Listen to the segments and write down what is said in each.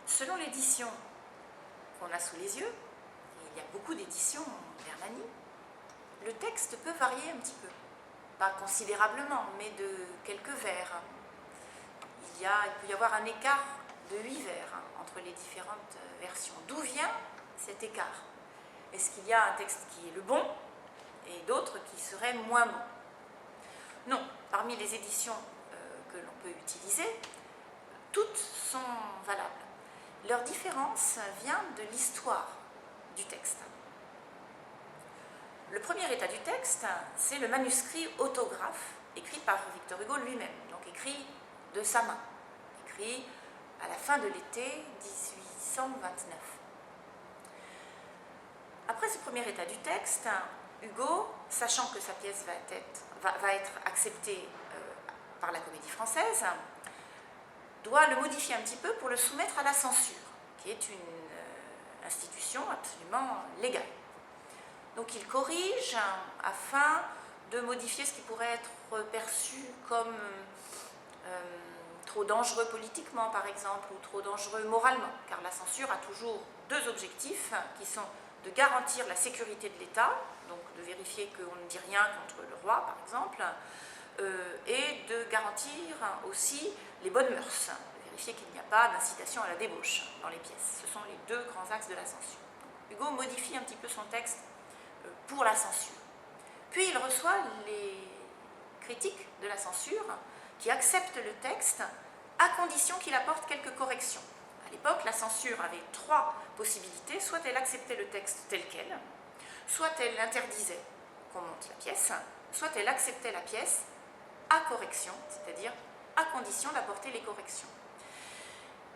selon l'édition qu'on a sous les yeux, et il y a beaucoup d'éditions d'Hernani, le texte peut varier un petit peu. Pas considérablement, mais de quelques vers. Il peut y avoir un écart de 8 vers entre les différentes versions. D'où vient cet écart? Est-ce qu'il y a un texte qui est le bon et d'autres qui seraient moins bons? Non, parmi les éditions que l'on peut utiliser, toutes sont valables. Leur différence vient de l'histoire du texte. Le premier état du texte, c'est le manuscrit autographe écrit par Victor Hugo lui-même, donc écrit de sa main, écrit à la fin de l'été 1829. Après ce premier état du texte, Hugo, sachant que sa pièce va être acceptée par la Comédie Française, doit le modifier un petit peu pour le soumettre à la censure, qui est une institution absolument légale. Donc il corrige afin de modifier ce qui pourrait être perçu comme trop dangereux politiquement, par exemple, ou trop dangereux moralement, car la censure a toujours deux objectifs qui sont de garantir la sécurité de l'État, donc de vérifier qu'on ne dit rien contre le roi, par exemple, et de garantir aussi les bonnes mœurs, de vérifier qu'il n'y a pas d'incitation à la débauche dans les pièces. Ce sont les deux grands axes de la censure. Donc, Hugo modifie un petit peu son texte pour la censure. Puis il reçoit les critiques de la censure qui acceptent le texte à condition qu'il apporte quelques corrections. À l'époque, la censure avait trois possibilités. Soit elle acceptait le texte tel quel, soit elle interdisait qu'on monte la pièce, soit elle acceptait la pièce à correction, c'est-à-dire à condition d'apporter les corrections.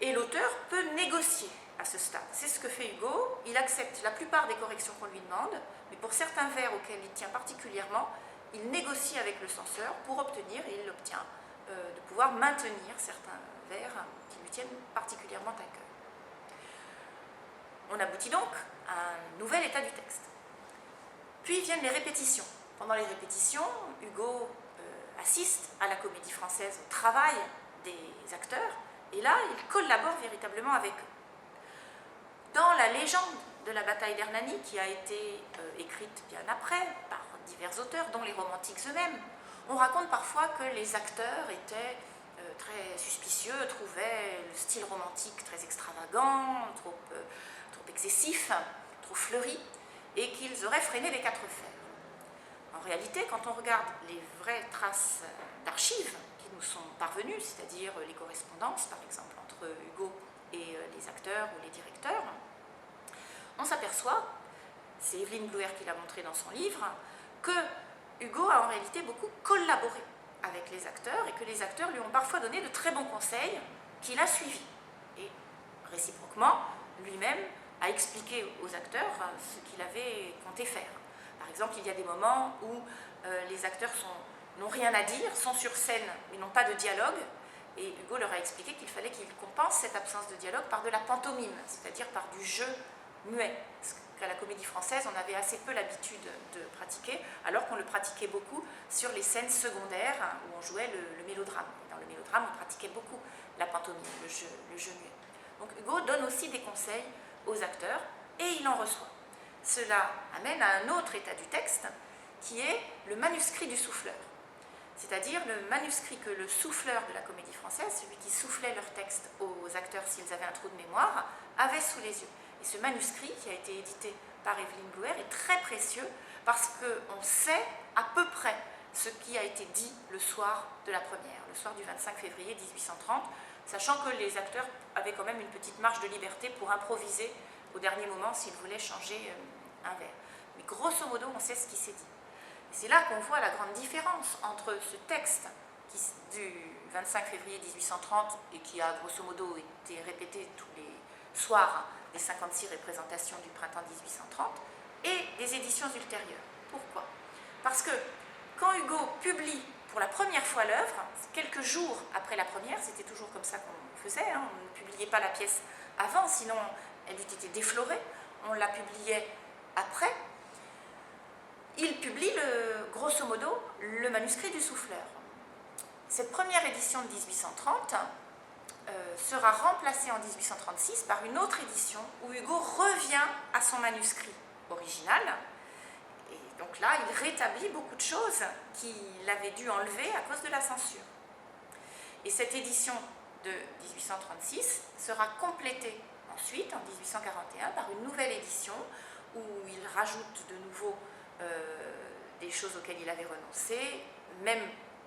Et l'auteur peut négocier à ce stade. C'est ce que fait Hugo. Il accepte la plupart des corrections qu'on lui demande, mais pour certains vers auxquels il tient particulièrement, il négocie avec le censeur pour obtenir, et il l'obtient, de pouvoir maintenir certains vers qui lui tiennent particulièrement à cœur. On aboutit donc à un nouvel état du texte. Puis viennent les répétitions. Pendant les répétitions, Hugo assiste à la Comédie Française, au travail des acteurs, et là, il collabore véritablement avec eux. Dans la légende de la bataille d'Hernani, qui a été écrite bien après par divers auteurs, dont les romantiques eux-mêmes, on raconte parfois que les acteurs étaient très suspicieux, trouvaient le style romantique très extravagant, trop excessif, trop fleuri, et qu'ils auraient freiné les quatre fers. En réalité, quand on regarde les vraies traces d'archives qui nous sont parvenues, c'est-à-dire les correspondances, par exemple, entre Hugo et les acteurs ou les directeurs, on s'aperçoit, c'est Evelyne Blouer qui l'a montré dans son livre, que Hugo a en réalité beaucoup collaboré avec les acteurs et que les acteurs lui ont parfois donné de très bons conseils qu'il a suivis. Et réciproquement, lui-même a expliqué aux acteurs ce qu'il avait compté faire. Par exemple, il y a des moments où les acteurs n'ont rien à dire, sont sur scène mais n'ont pas de dialogue, et Hugo leur a expliqué qu'il fallait qu'ils compensent cette absence de dialogue par de la pantomime, c'est-à-dire par du jeu muet, ce qu'à la Comédie Française on avait assez peu l'habitude de pratiquer, alors qu'on le pratiquait beaucoup sur les scènes secondaires où on jouait le mélodrame. Dans le mélodrame, on pratiquait beaucoup la pantomime, le jeu muet. Donc Hugo donne aussi des conseils aux acteurs et il en reçoit. Cela amène à un autre état du texte qui est le manuscrit du souffleur. C'est-à-dire le manuscrit que le souffleur de la Comédie Française, celui qui soufflait leur texte aux acteurs s'ils avaient un trou de mémoire, avait sous les yeux. Et ce manuscrit, qui a été édité par Evelyne Blouer, est très précieux parce qu'on sait à peu près ce qui a été dit le soir de la première, le soir du 25 février 1830, sachant que les acteurs avaient quand même une petite marge de liberté pour improviser au dernier moment s'ils voulaient changer un vers. Mais grosso modo, on sait ce qui s'est dit. Et c'est là qu'on voit la grande différence entre ce texte du 25 février 1830 et qui a grosso modo été répété tous les soirs des 56 représentations du printemps 1830 et des éditions ultérieures. Pourquoi? Parce que quand Hugo publie pour la première fois l'œuvre, quelques jours après la première, c'était toujours comme ça qu'on faisait, on ne publiait pas la pièce avant, sinon elle eût été déflorée, on la publiait après. Il publie grosso modo le manuscrit du souffleur. Cette première édition de 1830 sera remplacée en 1836 par une autre édition où Hugo revient à son manuscrit original. Et donc là, il rétablit beaucoup de choses qu'il avait dû enlever à cause de la censure. Et cette édition de 1836 sera complétée ensuite, en 1841, par une nouvelle édition où il rajoute de nouveau des choses auxquelles il avait renoncé, même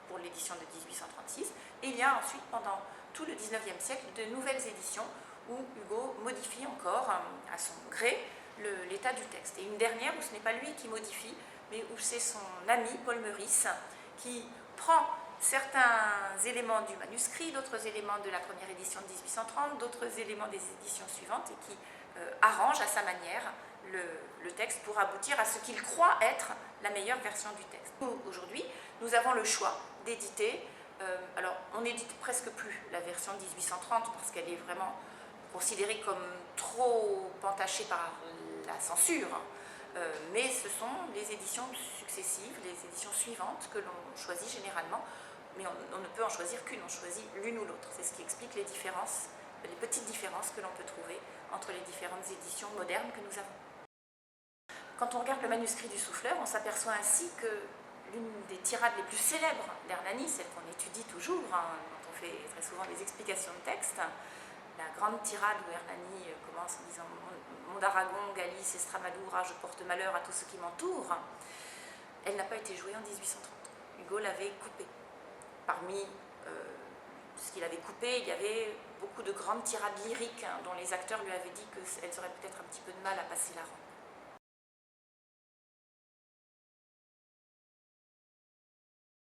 pour l'édition de 1836. Et il y a ensuite, pendant tout le XIXe siècle, de nouvelles éditions où Hugo modifie encore, à son gré, l'état du texte. Et une dernière où ce n'est pas lui qui modifie, mais où c'est son ami Paul Meurice qui prend certains éléments du manuscrit, d'autres éléments de la première édition de 1830, d'autres éléments des éditions suivantes et qui arrange à sa manière le texte pour aboutir à ce qu'il croit être la meilleure version du texte. Aujourd'hui, nous avons le choix d'éditer, alors on n'édite presque plus la version de 1830 parce qu'elle est vraiment considérée comme trop entachée par la censure, mais ce sont les éditions successives, les éditions suivantes que l'on choisit généralement, mais on ne peut en choisir qu'une, on choisit l'une ou l'autre. C'est ce qui explique les différences, les petites différences que l'on peut trouver entre les différentes éditions modernes que nous avons. Quand on regarde le manuscrit du Souffleur, on s'aperçoit ainsi que l'une des tirades les plus célèbres d'Hernani, celle qu'on étudie toujours, quand on fait très souvent des explications de texte, la grande tirade où Hernani commence en disant « Mon d'Aragon, Galice, Estramadura, je porte malheur à tout ce qui m'entoure », elle n'a pas été jouée en 1830. Hugo l'avait coupée. Parmi ce qu'il avait coupé, il y avait beaucoup de grandes tirades lyriques dont les acteurs lui avaient dit qu'elles auraient peut-être un petit peu de mal à passer la rampe.